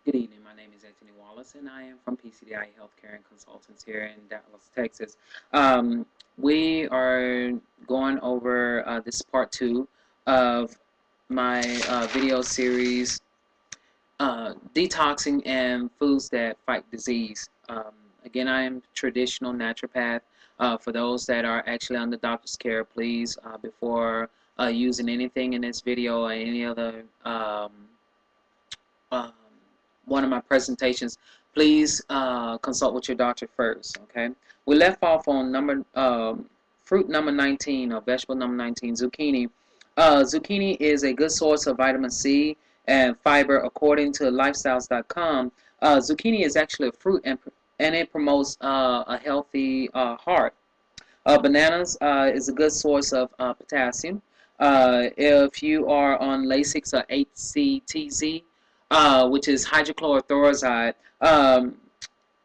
Good evening. My name is Anthony Wallace, and I am from PCDI Healthcare and Consultants here in Dallas, Texas. Um, we are going over this part two of my video series, Detoxing and Foods That Fight Disease. Again, I am traditional naturopath. For those that are actually under doctor's care, please, before using anything in this video or any other um, one of my presentations, please consult with your doctor first. Okay, we left off on fruit number 19 or vegetable number 19, zucchini. Zucchini is a good source of vitamin C and fiber, according to lifestyles.com. Zucchini is actually a fruit, and it promotes a healthy heart. Bananas is a good source of potassium. If you are on Lasix or HCTZ, which is hydrochlorothiazide,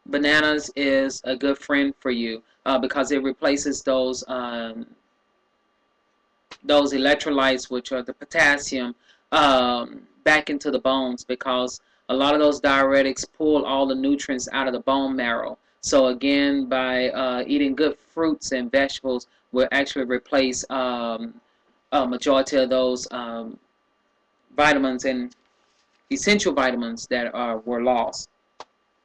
bananas is a good friend for you because it replaces those electrolytes, which are the potassium, back into the bones, because a lot of those diuretics pull all the nutrients out of the bone marrow. So again, by eating good fruits and vegetables, will actually replace a majority of those vitamins and essential vitamins that were lost.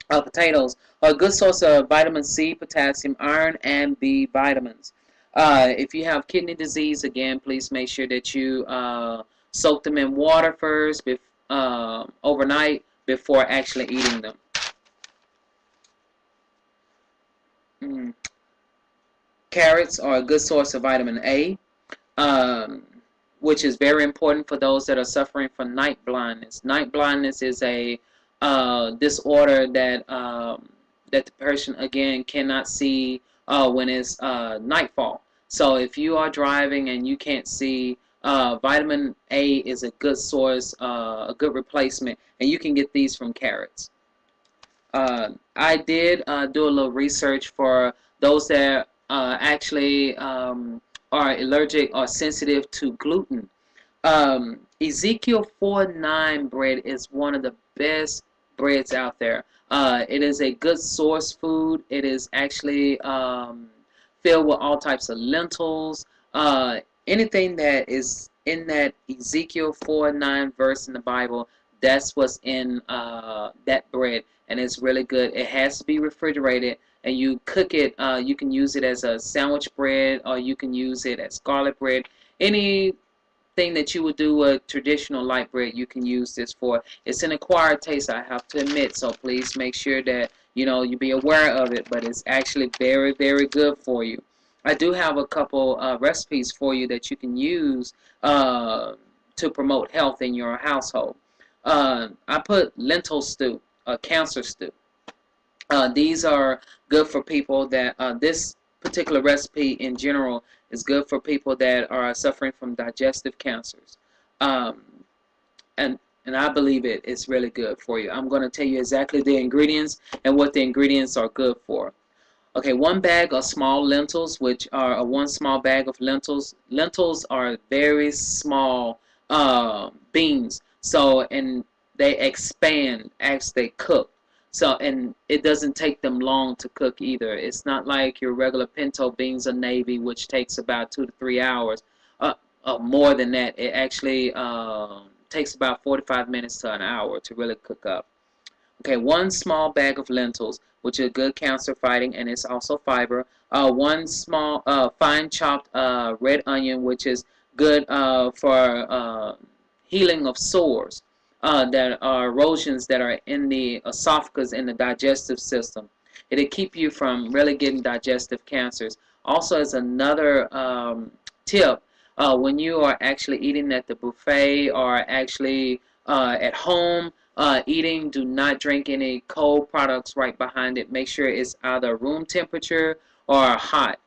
Potatoes are a good source of vitamin C, potassium, iron, and B vitamins. If you have kidney disease, again, please make sure that you soak them in water first, overnight, before actually eating them. Mm. Carrots are a good source of vitamin A, um, which is very important for those that are suffering from night blindness. Night blindness is a disorder that the person, again, cannot see when it's nightfall. So if you are driving and you can't see, vitamin A is a good source, a good replacement, and you can get these from carrots. I did do a little research for those that actually are allergic or sensitive to gluten. Ezekiel 4:9 bread is one of the best breads out there. It is a good source food. It is actually filled with all types of lentils. Anything that is in that Ezekiel 4:9 verse in the Bible, that's what's in that bread, and it's really good. It has to be refrigerated, and you cook it. You can use it as a sandwich bread, or you can use it as garlic bread. Anything that you would do a traditional light bread, you can use this for. It's an acquired taste, I have to admit, so please make sure that you be aware of it, but it's actually very, very good for you. I do have a couple recipes for you that you can use to promote health in your household. I put lentil stew, cancer stew. These are good for people that this particular recipe in general is good for people that are suffering from digestive cancers. Um, and I believe it's really good for you. I'm going to tell you exactly the ingredients and what the ingredients are good for. Okay, one bag of small lentils, which are one small bag of lentils. Lentils are very small beans, so, and they expand as they cook. So, and it doesn't take them long to cook either. It's not like your regular pinto beans or navy, which takes about 2 to 3 hours. More than that, it actually takes about 45 minutes to an hour to really cook up. Okay, one small bag of lentils, which is good cancer fighting, and it's also fiber. One small fine chopped red onion, which is good for healing of sores that are erosions that are in the esophagus and the digestive system. It'll keep you from really getting digestive cancers. Also, as another tip, when you are actually eating at the buffet or actually at home, eating, do not drink any cold products right behind it. Make sure it's either room temperature or hot.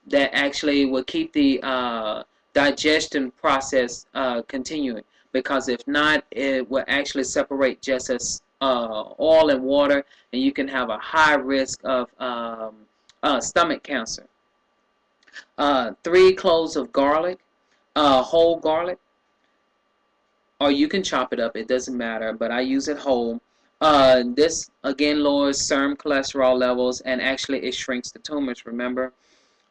That actually will keep the digestion process continuing, because if not, it will actually separate just as oil and water, and you can have a high risk of stomach cancer. 3 cloves of garlic, whole garlic, or you can chop it up, it doesn't matter, but I use it whole. This again lowers serum cholesterol levels, and actually it shrinks the tumors. Remember,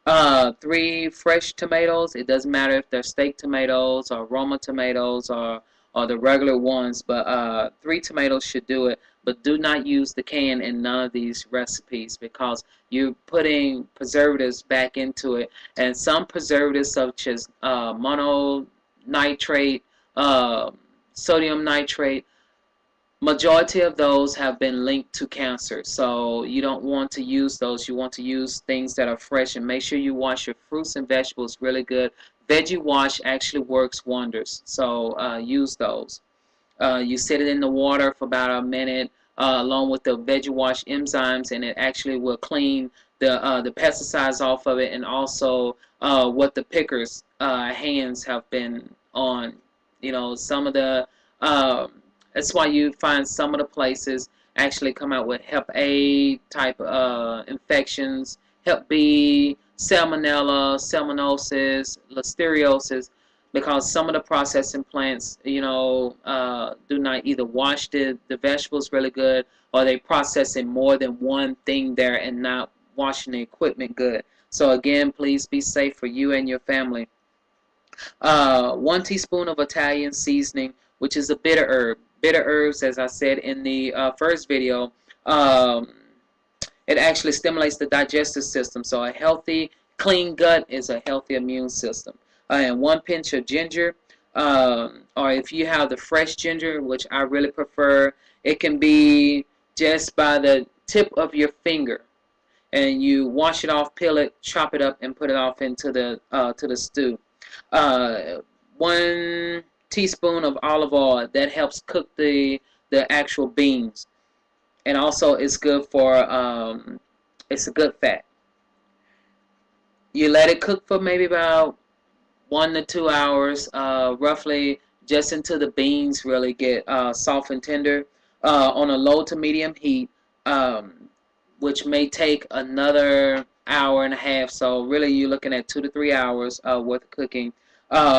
3 fresh tomatoes. It doesn't matter if they're steak tomatoes or Roma tomatoes or the regular ones, but 3 tomatoes should do it. But do not use the can in none of these recipes because you're putting preservatives back into it, and some preservatives such as mononitrate, uh, sodium nitrate. Majority of those have been linked to cancer, so you don't want to use those. You want to use things that are fresh, and make sure you wash your fruits and vegetables really good. Veggie wash actually works wonders, so use those. You set it in the water for about a minute, along with the veggie wash enzymes, and it actually will clean the pesticides off of it, and also what the pickers' hands have been on. You know, some of the that's why you find some of the places actually come out with Hep A type infections, Hep B, Salmonella, Salmonellosis, Listeriosis, because some of the processing plants, do not either wash the vegetables really good, or they processing more than one thing there and not washing the equipment good. So again, please be safe for you and your family. 1 teaspoon of Italian seasoning, which is a bitter herb. Bitter herbs, as I said in the first video, um, it actually stimulates the digestive system. So a healthy, clean gut is a healthy immune system. And 1 pinch of ginger, or if you have the fresh ginger, which I really prefer, it can be just by the tip of your finger, and you wash it off, peel it, chop it up, and put it off into the stew. Uh, 1 teaspoon of olive oil, that helps cook the actual beans, and also it's good for it's a good fat. You let it cook for maybe about 1 to 2 hours, roughly, just until the beans really get soft and tender, on a low to medium heat, um, which may take another hour and a half. So really, you're looking at 2 to 3 hours worth of cooking.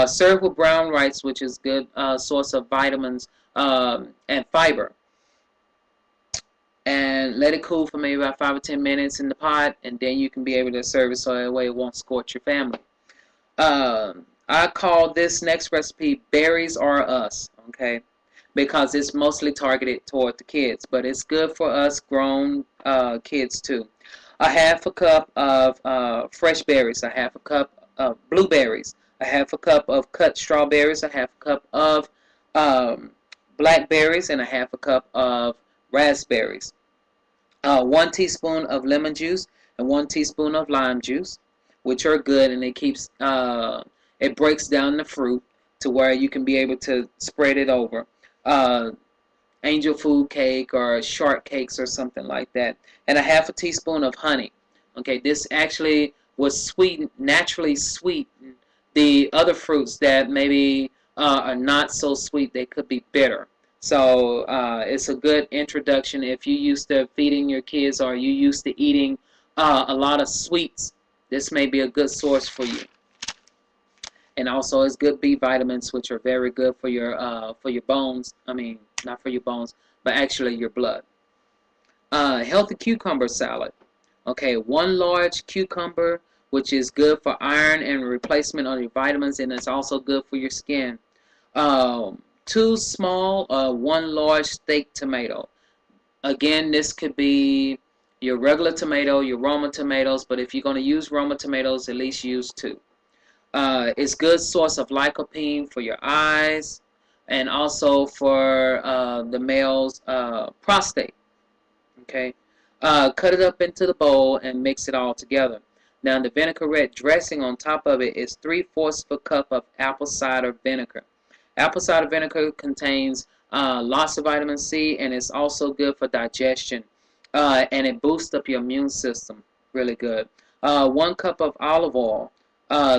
Serve with brown rice, which is good source of vitamins and fiber. And let it cool for maybe about 5 or 10 minutes in the pot, and then you can be able to serve it so that way it won't scorch your family. I call this next recipe Berries Are Us, okay? Because it's mostly targeted toward the kids, but it's good for us grown kids too. A half a cup of fresh berries, a half a cup of blueberries, a half a cup of cut strawberries, a half a cup of um, blackberries, and a half a cup of raspberries. 1 teaspoon of lemon juice and 1 teaspoon of lime juice, which are good, and it breaks down the fruit to where you can be able to spread it over. Uh, Angel food cake or shortcakes or something like that, and a half a teaspoon of honey. Okay, this actually was naturally sweeten the other fruits that maybe are not so sweet. They could be bitter. So it's a good introduction if you used to feeding your kids or you used to eating a lot of sweets. This may be a good source for you. And also, it's good B vitamins, which are very good for your bones. I mean, not for your bones, but actually your blood. Healthy cucumber salad. Okay, 1 large cucumber, which is good for iron and replacement of your vitamins, and it's also good for your skin. 2 small, 1 large steak tomato. Again, this could be your regular tomato, your Roma tomatoes, but if you're going to use Roma tomatoes, at least use 2. It's good source of lycopene for your eyes, and also for the male's prostate. Okay, cut it up into the bowl and mix it all together. Now the vinaigrette dressing on top of it is 3/4 of a cup of apple cider vinegar. Apple cider vinegar contains lots of vitamin C, and it's also good for digestion, and it boosts up your immune system really good. 1 cup of olive oil,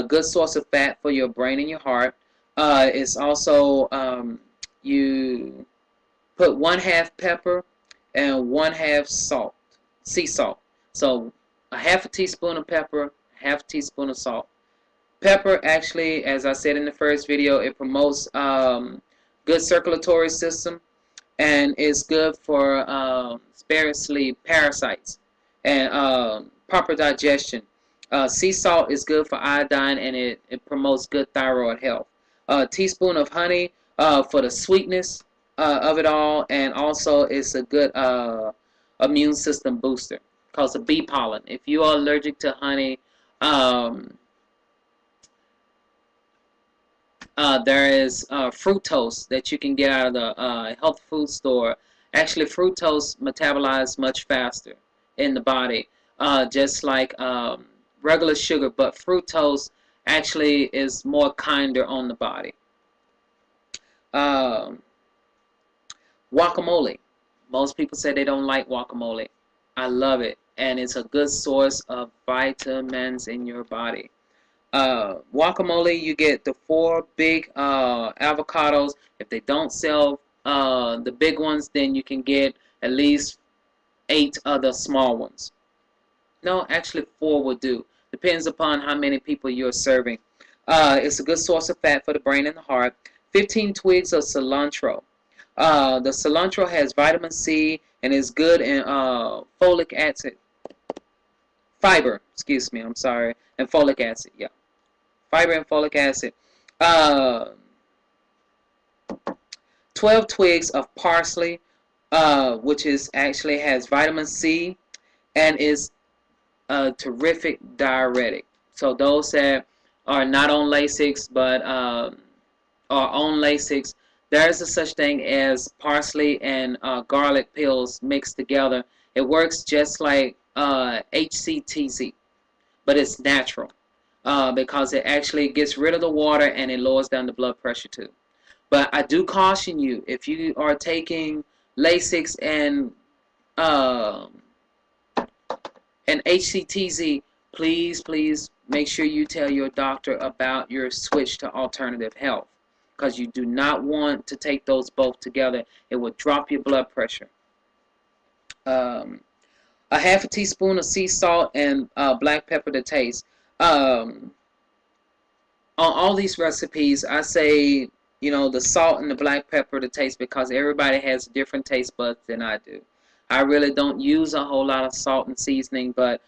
good source of fat for your brain and your heart. It's also you put 1/2 pepper and 1/2 salt, sea salt. So a half a teaspoon of pepper, half a teaspoon of salt. Pepper actually, as I said in the first video, it promotes good circulatory system, and it's good for sparingly parasites and proper digestion. Sea salt is good for iodine, and it promotes good thyroid health. A teaspoon of honey for the sweetness of it all, and also it's a good immune system booster because of bee pollen. If you are allergic to honey, um, there is fructose that you can get out of the health food store. Actually, fructose metabolizes much faster in the body, just like regular sugar, but fructose actually is more kinder on the body. Um, Guacamole. Most people say they don't like guacamole. I love it, and it's a good source of vitamins in your body. Guacamole, you get the 4 big avocados. If they don't sell the big ones, then you can get at least 8 other small ones. No, actually 4 will do. Depends upon how many people you're serving. It's a good source of fat for the brain and the heart. 15 twigs of cilantro. The cilantro has vitamin C and is good in folic acid. Fiber, excuse me, I'm sorry. And folic acid, yeah. Fiber and folic acid. Uh, 12 twigs of parsley, which is actually has vitamin C and is a terrific diuretic. So those that are not on Lasix but are on Lasix, there is a such thing as parsley and garlic pills mixed together. It works just like HCTZ, but it's natural because it actually gets rid of the water and it lowers down the blood pressure too. But I do caution you, if you are taking Lasix uh, and HCTZ, please make sure you tell your doctor about your switch to alternative health, because you do not want to take those both together. It will drop your blood pressure. A half a teaspoon of sea salt and black pepper to taste. On all these recipes, I say, the salt and the black pepper to taste, because everybody has different taste buds than I do. I really don't use a whole lot of salt and seasoning, but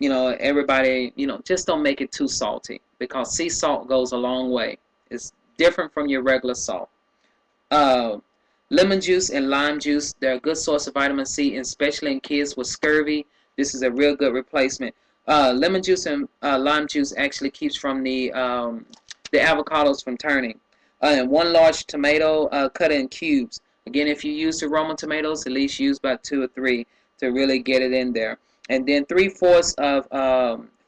everybody, just don't make it too salty, because sea salt goes a long way. It's different from your regular salt. Uh, Lemon juice and lime juice, they're a good source of vitamin C, especially in kids with scurvy. This is a real good replacement. Lemon juice and lime juice actually keeps from the avocados from turning. And 1 large tomato cut in cubes. Again, if you use the Roma tomatoes, at least use about 2 or 3 to really get it in there. And then 3/4 of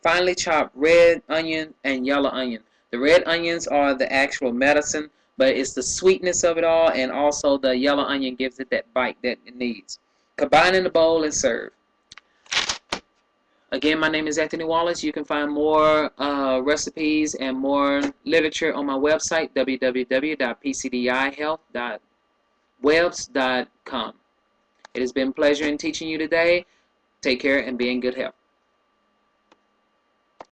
finely chopped red onion and yellow onion. The red onions are the actual medicine, but it's the sweetness of it all, and also the yellow onion gives it that bite that it needs. Combine in a bowl and serve. Again, my name is Anthony Wallace. You can find more recipes and more literature on my website, www.pcdihealth.webs.com. It has been a pleasure in teaching you today. Take care and be in good health.